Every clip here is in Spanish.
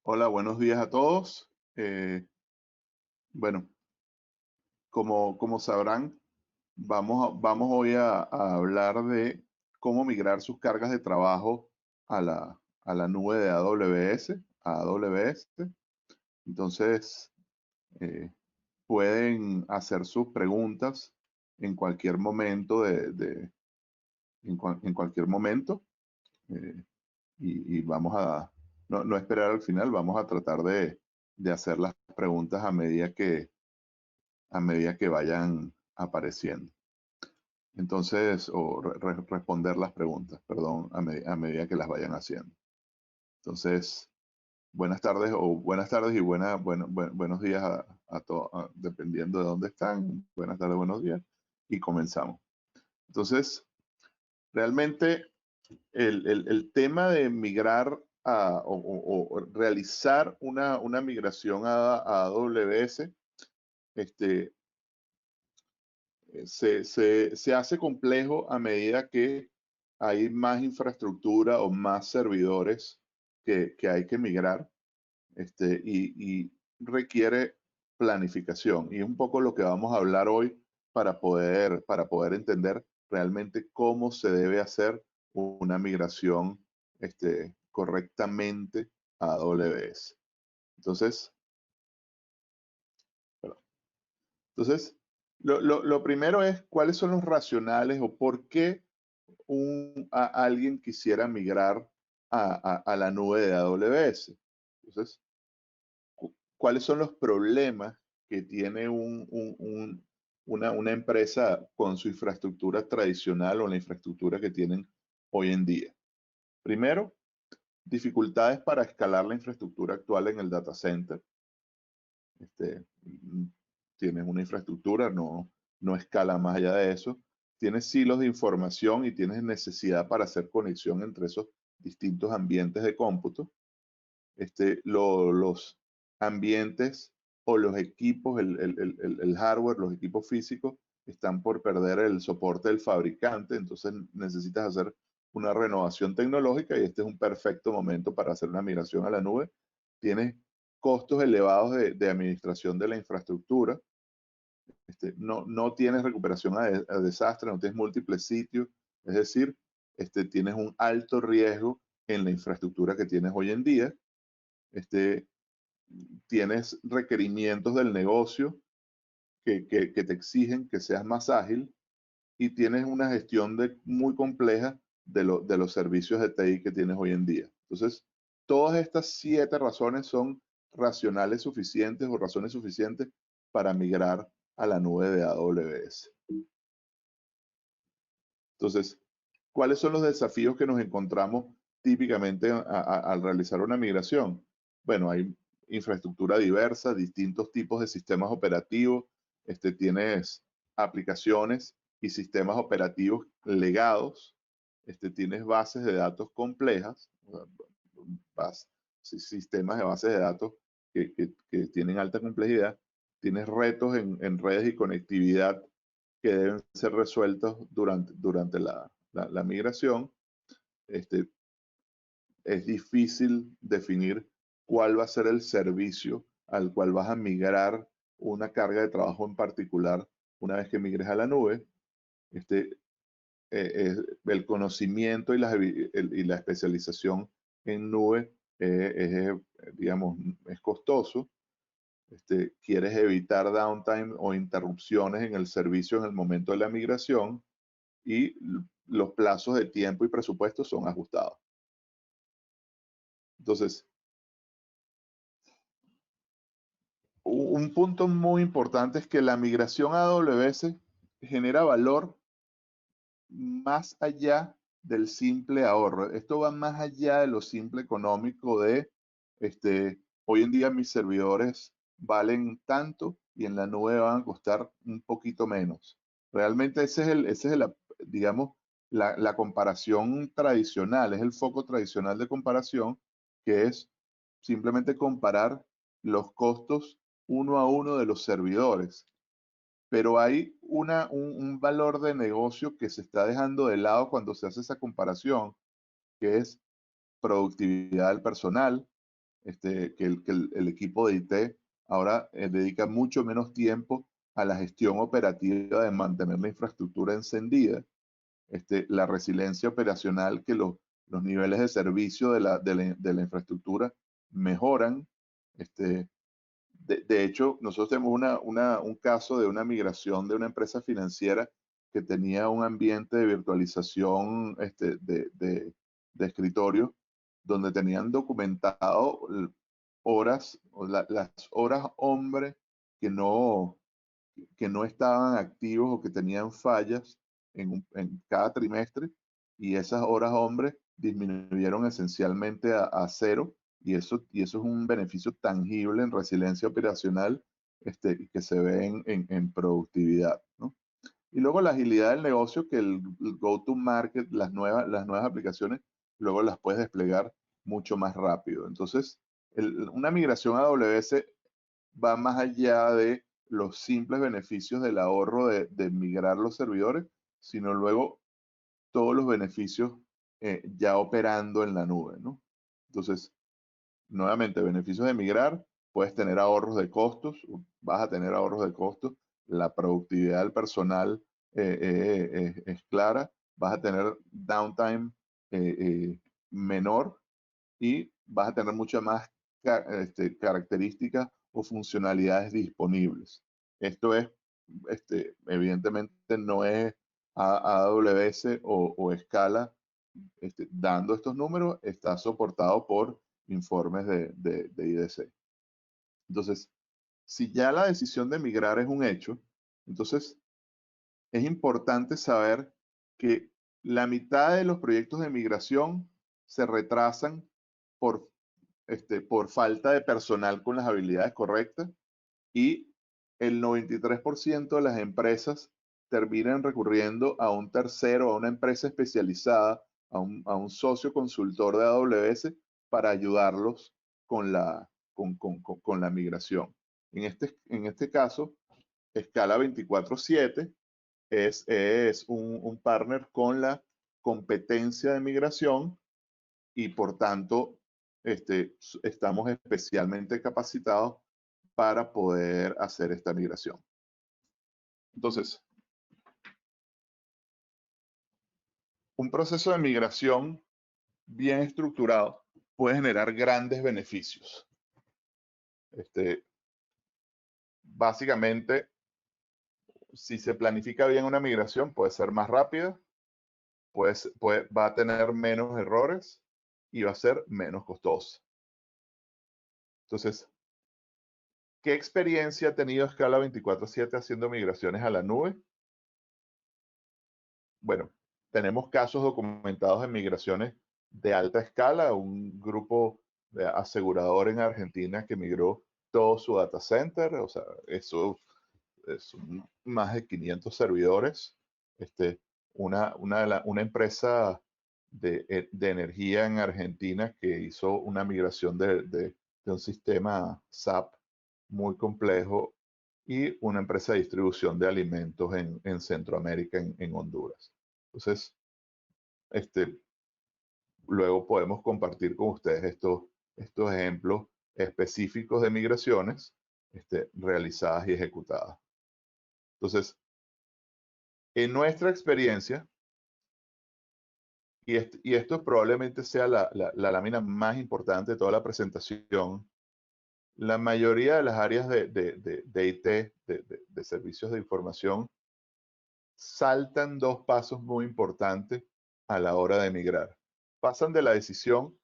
Hola, buenos días a todos. Bueno, como sabrán, vamos hoy a hablar de cómo migrar sus cargas de trabajo a la nube de AWS, a AWS. Entonces, eh, pueden hacer sus preguntas en cualquier momento en cualquier momento, eh, y vamos a no esperar al final, vamos a tratar de hacer las preguntas a medida que vayan apareciendo. Entonces, o responder las preguntas, perdón, a medida que las vayan haciendo. Entonces, buenas tardes y buenos días a todos, dependiendo de dónde están. Buenas tardes, buenos días. Y comenzamos. Entonces, realmente el tema de migrar o realizar una migración a AWS, este, se hace complejo a medida que hay más infraestructura o más servidores que hay que migrar, y requiere planificación. Y es un poco lo que vamos a hablar hoy para poder entender realmente cómo se debe hacer una migración, correctamente a AWS. Entonces, perdón. Entonces, lo primero es cuáles son los racionales o por qué alguien quisiera migrar a la nube de AWS. Entonces, ¿cuáles son los problemas que tiene una empresa con su infraestructura tradicional o la infraestructura que tienen hoy en día? Primero, dificultades para escalar la infraestructura actual en el data center. Tienes una infraestructura, no escala más allá de eso. Tienes silos de información y tienes necesidad para hacer conexión entre esos distintos ambientes de cómputo. Los ambientes o los equipos, el hardware, los equipos físicos, están por perder el soporte del fabricante, entonces necesitas hacer una renovación tecnológica y este es un perfecto momento para hacer una migración a la nube. Tienes costos elevados de administración de la infraestructura. No tienes recuperación a desastre, no tienes múltiples sitios, es decir, tienes un alto riesgo en la infraestructura que tienes hoy en día. este, Tienes requerimientos del negocio que te exigen que seas más ágil y tienes una gestión muy compleja de los servicios de TI que tienes hoy en día. Entonces, todas estas 7 razones son racionales suficientes o razones suficientes para migrar a la nube de AWS. Entonces, ¿cuáles son los desafíos que nos encontramos típicamente al realizar una migración? Bueno, hay infraestructura diversa, distintos tipos de sistemas operativos, tienes aplicaciones y sistemas operativos legados, tienes bases de datos complejas, sistemas de bases de datos que tienen alta complejidad, tienes retos en redes y conectividad que deben ser resueltos durante la migración. Este, es difícil definir cuál va a ser el servicio al cual vas a migrar una carga de trabajo en particular una vez que migres a la nube. El conocimiento y la especialización en nube, digamos, es costoso. Quieres evitar downtime o interrupciones en el servicio en el momento de la migración y los plazos de tiempo y presupuesto son ajustados. Entonces, un punto muy importante es que la migración a AWS genera valor más allá del simple ahorro. Esto va más allá de lo simple económico de, hoy en día mis servidores valen tanto y en la nube van a costar un poquito menos. Realmente digamos, la comparación tradicional, es el foco tradicional de comparación, que es simplemente comparar los costos uno a uno de los servidores. Pero hay un valor de negocio que se está dejando de lado cuando se hace esa comparación, que es productividad del personal, el equipo de IT ahora dedica mucho menos tiempo a la gestión operativa de mantener la infraestructura encendida, la resiliencia operacional, que los niveles de servicio de la infraestructura mejoran. Este, de hecho, nosotros tenemos un caso de una migración de una empresa financiera que tenía un ambiente de virtualización de escritorio, donde tenían documentado horas, las horas hombre que no, que no estaban activos o que tenían fallas en cada trimestre, y esas horas hombre disminuyeron esencialmente a cero, y eso es un beneficio tangible en resiliencia operacional, que se ve en productividad, ¿no? Y luego la agilidad del negocio, que el go-to-market, las nuevas aplicaciones, luego las puedes desplegar mucho más rápido. Entonces, una migración a AWS va más allá de los simples beneficios del ahorro de migrar los servidores, sino luego todos los beneficios ya operando en la nube, ¿no? Entonces, nuevamente, beneficios de migrar: puedes tener ahorros de costos, vas a tener ahorros de costos, la productividad del personal es clara, vas a tener downtime menor, y vas a tener muchas más características o funcionalidades disponibles. Esto es, evidentemente no es AWS o Scala dando estos números, está soportado por informes de IDC. Entonces, si ya la decisión de migrar es un hecho, entonces es importante saber que la mitad de los proyectos de migración se retrasan por, por falta de personal con las habilidades correctas, y el 93% de las empresas terminan recurriendo a un tercero, a una empresa especializada, a un socio consultor de AWS para ayudarlos con la migración. En este caso, Scala 24/7 es un partner con la competencia de migración, y por tanto estamos especialmente capacitados para poder hacer esta migración. Entonces, un proceso de migración bien estructurado puede generar grandes beneficios. Básicamente, si se planifica bien una migración, puede ser más rápida, va a tener menos errores y va a ser menos costosa. Entonces, ¿qué experiencia ha tenido Scala 24/7 haciendo migraciones a la nube? Bueno, tenemos casos documentados en migraciones de alta escala: un grupo de asegurador en Argentina que migró todo su data center, o sea, eso es más de 500 servidores. Una empresa de energía en Argentina que hizo una migración de un sistema SAP muy complejo, y una empresa de distribución de alimentos en Centroamérica, en Honduras. Entonces, luego podemos compartir con ustedes estos ejemplos específicos de migraciones realizadas y ejecutadas. Entonces, en nuestra experiencia, y esto probablemente sea la lámina más importante de toda la presentación, la mayoría de las áreas de IT, de servicios de información, saltan dos pasos muy importantes a la hora de migrar. Pasan de la decisión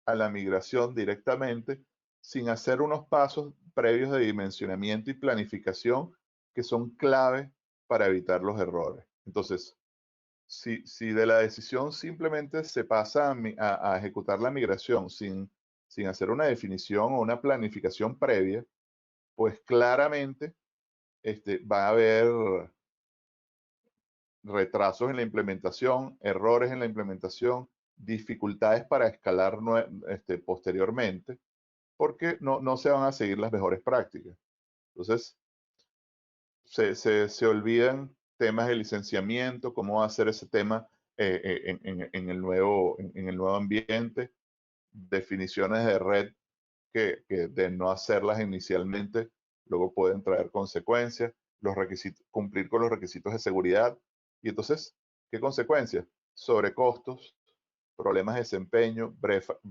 a la migración directamente, sin hacer unos pasos previos de dimensionamiento y planificación que son clave para evitar los errores. Entonces, si de la decisión simplemente se pasa a ejecutar la migración sin hacer una definición o una planificación previa, pues claramente va a haber retrasos en la implementación, errores en la implementación, dificultades para escalar posteriormente, porque no se van a seguir las mejores prácticas. Entonces, se olvidan temas de licenciamiento, cómo va a ser ese tema en el nuevo ambiente, definiciones de red que de no hacerlas inicialmente, luego pueden traer consecuencias, los requisitos, cumplir con los requisitos de seguridad. Y entonces, ¿qué consecuencias? Sobrecostos, problemas de desempeño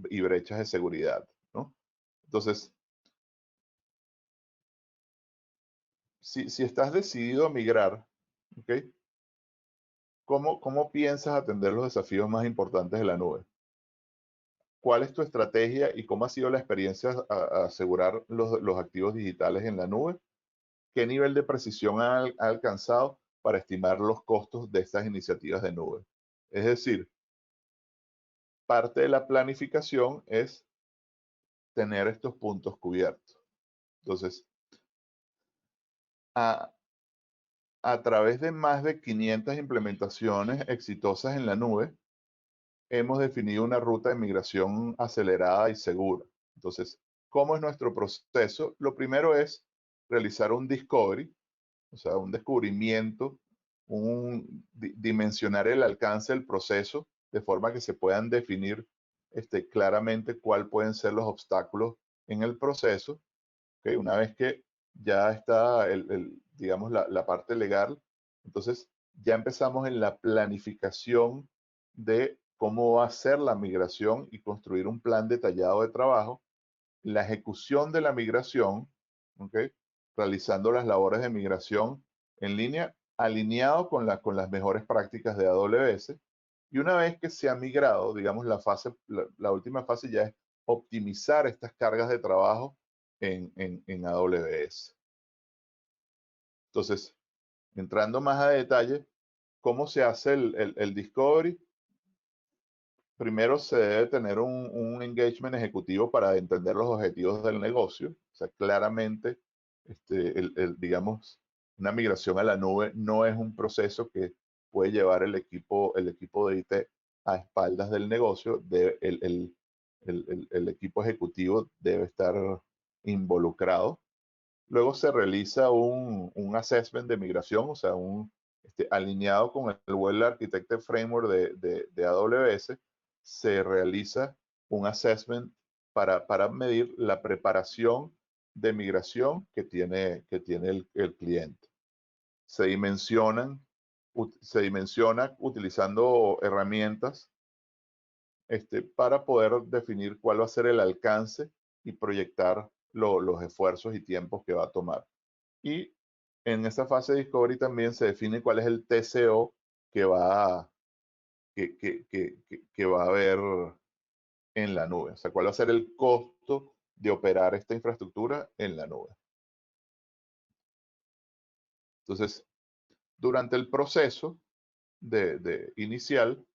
y brechas de seguridad, ¿no? Entonces, si estás decidido a migrar, ¿ok? ¿Cómo piensas atender los desafíos más importantes de la nube? ¿Cuál es tu estrategia y cómo ha sido la experiencia a asegurar los activos digitales en la nube? ¿Qué nivel de precisión ha alcanzado para estimar los costos de estas iniciativas de nube? Es decir, parte de la planificación es tener estos puntos cubiertos. Entonces, a, a través de más de 500 implementaciones exitosas en la nube, hemos definido una ruta de migración acelerada y segura. Entonces, ¿cómo es nuestro proceso? Lo primero es realizar un discovery, o sea, un descubrimiento, dimensionar el alcance del proceso de forma que se puedan definir claramente cuáles pueden ser los obstáculos en el proceso. ¿Okay? Una vez que ya está, digamos, la parte legal, entonces ya empezamos en la planificación de cómo va a ser la migración y construir un plan detallado de trabajo, la ejecución de la migración, ¿ok? Realizando las labores de migración en línea, alineado con las mejores prácticas de AWS. Y una vez que se ha migrado, digamos, la última fase ya es optimizar estas cargas de trabajo en AWS. Entonces, entrando más a detalle, ¿cómo se hace el discovery? Primero se debe tener un engagement ejecutivo para entender los objetivos del negocio. O sea, claramente, digamos, una migración a la nube no es un proceso que puede llevar el equipo de IT a espaldas del negocio. El equipo ejecutivo debe estar involucrado. Luego se realiza un assessment de migración, o sea, alineado con el Well Architected Framework de AWS, se realiza un assessment para medir la preparación de migración que tiene el cliente. Se dimensiona utilizando herramientas para poder definir cuál va a ser el alcance y proyectar los esfuerzos y tiempos que va a tomar. Y en esa fase de discovery también se define cuál es el TCO que que va a haber en la nube. O sea, cuál va a ser el costo de operar esta infraestructura en la nube. Entonces, durante el proceso inicial,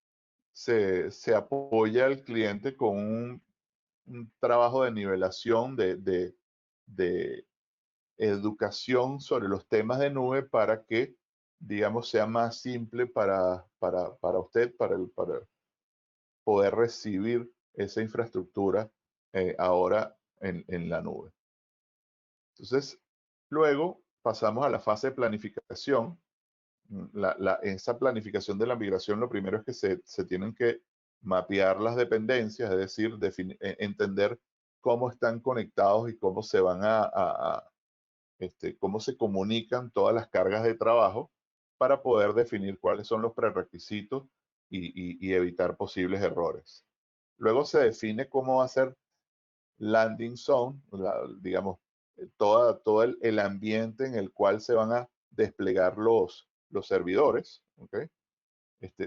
se apoya al cliente con un trabajo de nivelación de educación sobre los temas de nube para que, digamos, sea más simple para usted, para poder recibir esa infraestructura ahora en la nube. Entonces, luego pasamos a la fase de planificación. Esa planificación de la migración, lo primero es que se tienen que mapear las dependencias, es decir, entender cómo están conectados y cómo se van cómo se comunican todas las cargas de trabajo para poder definir cuáles son los prerequisitos y evitar posibles errores. Luego se define cómo va a ser landing zone, digamos, todo el ambiente en el cual se van a desplegar los servidores. ¿Okay?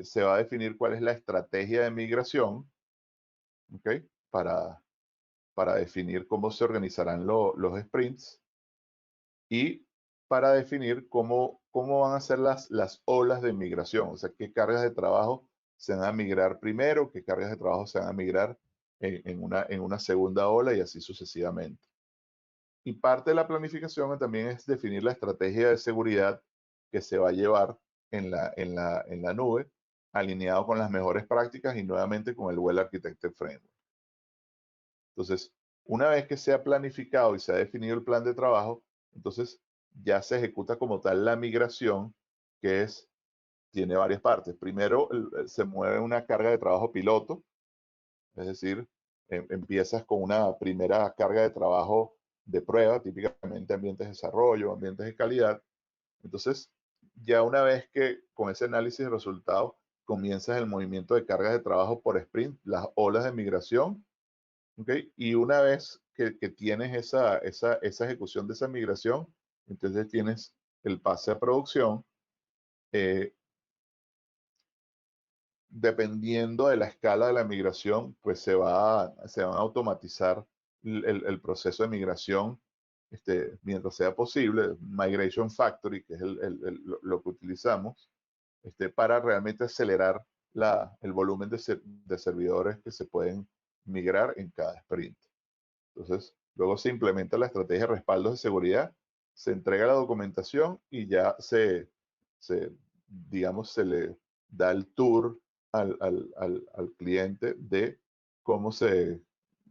Se va a definir cuál es la estrategia de migración, ¿okay? Para definir cómo se organizarán los sprints y para definir cómo van a ser las olas de migración, o sea, qué cargas de trabajo se van a migrar primero, qué cargas de trabajo se van a migrar en una segunda ola y así sucesivamente. Y parte de la planificación también es definir la estrategia de seguridad que se va a llevar en la nube, alineado con las mejores prácticas y nuevamente con el Well Architected Framework. Entonces, una vez que se ha planificado y se ha definido el plan de trabajo, entonces ya se ejecuta como tal la migración, que tiene varias partes. Primero, se mueve una carga de trabajo piloto, es decir, empiezas con una primera carga de trabajo de prueba, típicamente ambientes de desarrollo, ambientes de calidad. Entonces, ya una vez que con ese análisis de resultados comienzas el movimiento de cargas de trabajo por sprint, las olas de migración, ¿ok? Y una vez que tienes esa ejecución de esa migración, entonces tienes el pase a producción. eh, Dependiendo de la escala de la migración, pues se va a automatizar el proceso de migración mientras sea posible. Migration Factory, que es lo que utilizamos, para realmente acelerar el volumen de servidores que se pueden migrar en cada sprint. Entonces, luego se implementa la estrategia de respaldos de seguridad, se entrega la documentación y ya digamos, se le da el tour al cliente de cómo,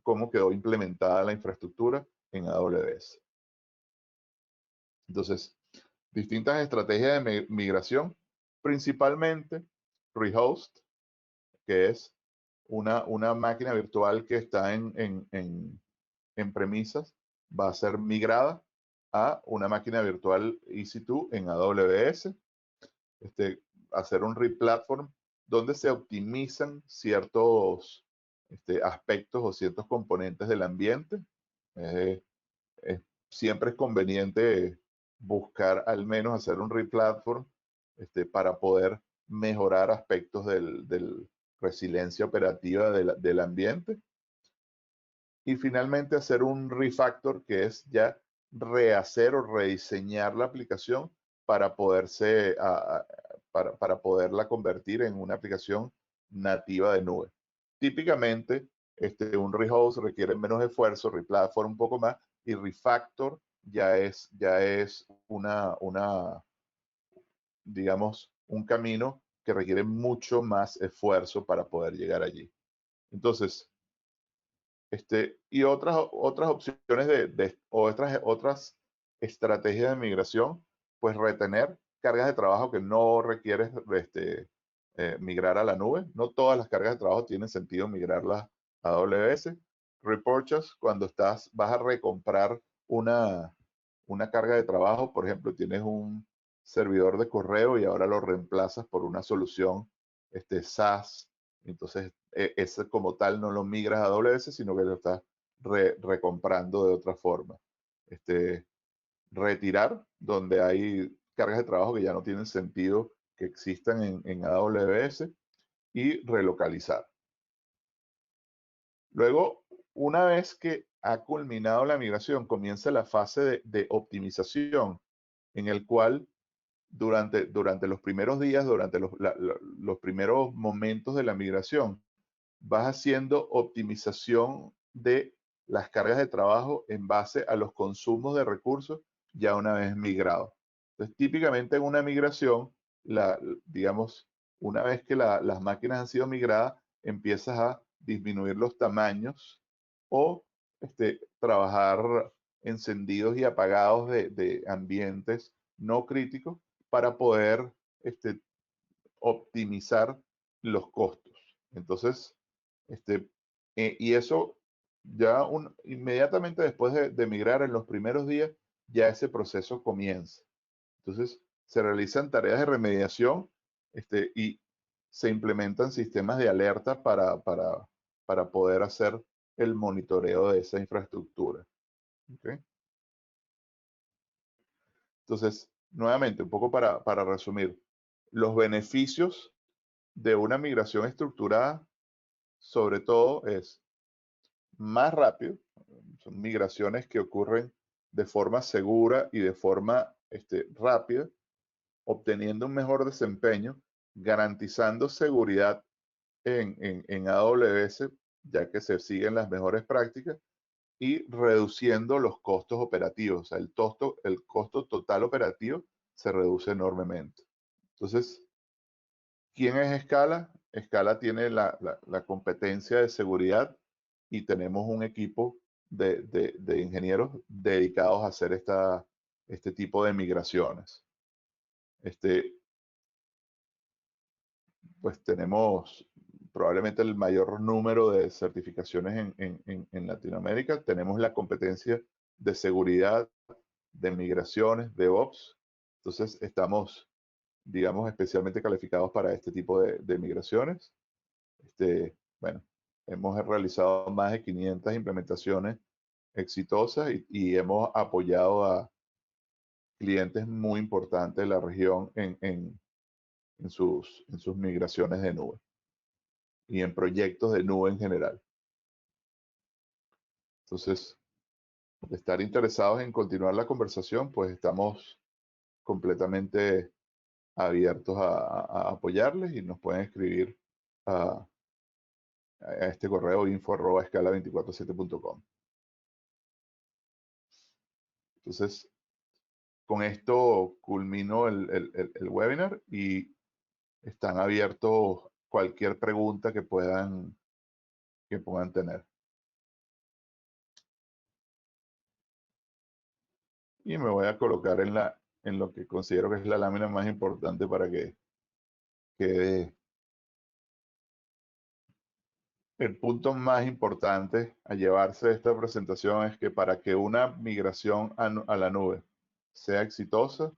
cómo quedó implementada la infraestructura en AWS. Entonces, distintas estrategias de migración, principalmente rehost, que es una máquina virtual que está en premisas, va a ser migrada a una máquina virtual EC2 en AWS, hacer un replatform donde se optimizan ciertos aspectos o ciertos componentes del ambiente. Eh, Siempre es conveniente buscar al menos hacer un replatform para poder mejorar aspectos del resiliencia operativa del ambiente. Y finalmente hacer un refactor, que es ya rehacer o rediseñar la aplicación para para poderla convertir en una aplicación nativa de nube. Típicamente, un rehost requiere menos esfuerzo, replatform un poco más, y refactor ya es digamos, un camino que requiere mucho más esfuerzo para poder llegar allí. Entonces, y otras opciones otras estrategias de migración, pues retener cargas de trabajo que no requieres migrar a la nube. No todas las cargas de trabajo tienen sentido migrarlas a AWS. Repurchase, cuando vas a recomprar una carga de trabajo, por ejemplo, tienes un servidor de correo y ahora lo reemplazas por una solución SaaS. Entonces, ese como tal no lo migras a AWS, sino que lo estás recomprando de otra forma. Retirar, donde hay cargas de trabajo que ya no tienen sentido que existan en AWS, y relocalizar. Luego, una vez que ha culminado la migración, comienza la fase de optimización, en el cual durante los primeros días, durante los primeros momentos de la migración, vas haciendo optimización de las cargas de trabajo en base a los consumos de recursos ya una vez migrado. Entonces, típicamente en una migración, digamos, una vez que las máquinas han sido migradas, empiezas a disminuir los tamaños o trabajar encendidos y apagados de ambientes no críticos para poder optimizar los costos. Entonces, y eso ya inmediatamente después de migrar en los primeros días, ya ese proceso comienza. Entonces, se realizan tareas de remediación y se implementan sistemas de alerta para poder hacer el monitoreo de esa infraestructura. ¿Okay? Entonces, nuevamente, un poco para resumir, los beneficios de una migración estructurada, sobre todo, es más rápido. Son migraciones que ocurren de forma segura y de forma rápida, obteniendo un mejor desempeño, garantizando seguridad en AWS, ya que se siguen las mejores prácticas, y reduciendo los costos operativos. O sea, el costo total operativo se reduce enormemente. Entonces, ¿quién es Scala? Scala tiene la competencia de seguridad y tenemos un equipo de ingenieros dedicados a hacer este tipo de migraciones. Pues tenemos probablemente el mayor número de certificaciones en Latinoamérica. Tenemos la competencia de seguridad, de migraciones, de Ops. Entonces estamos, digamos, especialmente calificados para este tipo de migraciones. Bueno, hemos realizado más de 500 implementaciones exitosas y hemos apoyado a clientes muy importantes de la región en sus migraciones de nube y en proyectos de nube en general. Entonces, de estar interesados en continuar la conversación, pues estamos completamente abiertos a apoyarles y nos pueden escribir a, a este correo info@escala247.com. Entonces, con esto culmino el webinar y están abiertos cualquier pregunta que puedan tener. Y me voy a colocar en lo que considero que es la lámina más importante para que quede. El punto más importante a llevarse de esta presentación es que para que una migración a la nube sea exitosa,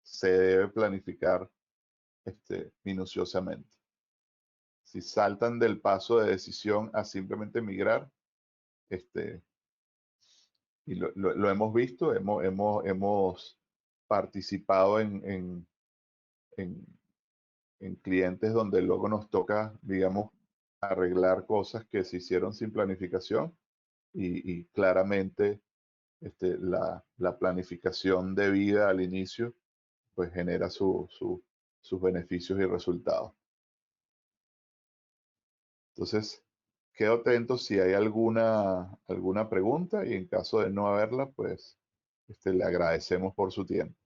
se debe planificar minuciosamente. Si saltan del paso de decisión a simplemente migrar, y lo hemos visto, hemos participado en clientes donde luego nos toca, digamos, arreglar cosas que se hicieron sin planificación y claramente la planificación debida al inicio pues genera sus beneficios y resultados. Entonces, quedo atento si hay alguna pregunta y en caso de no haberla, pues le agradecemos por su tiempo.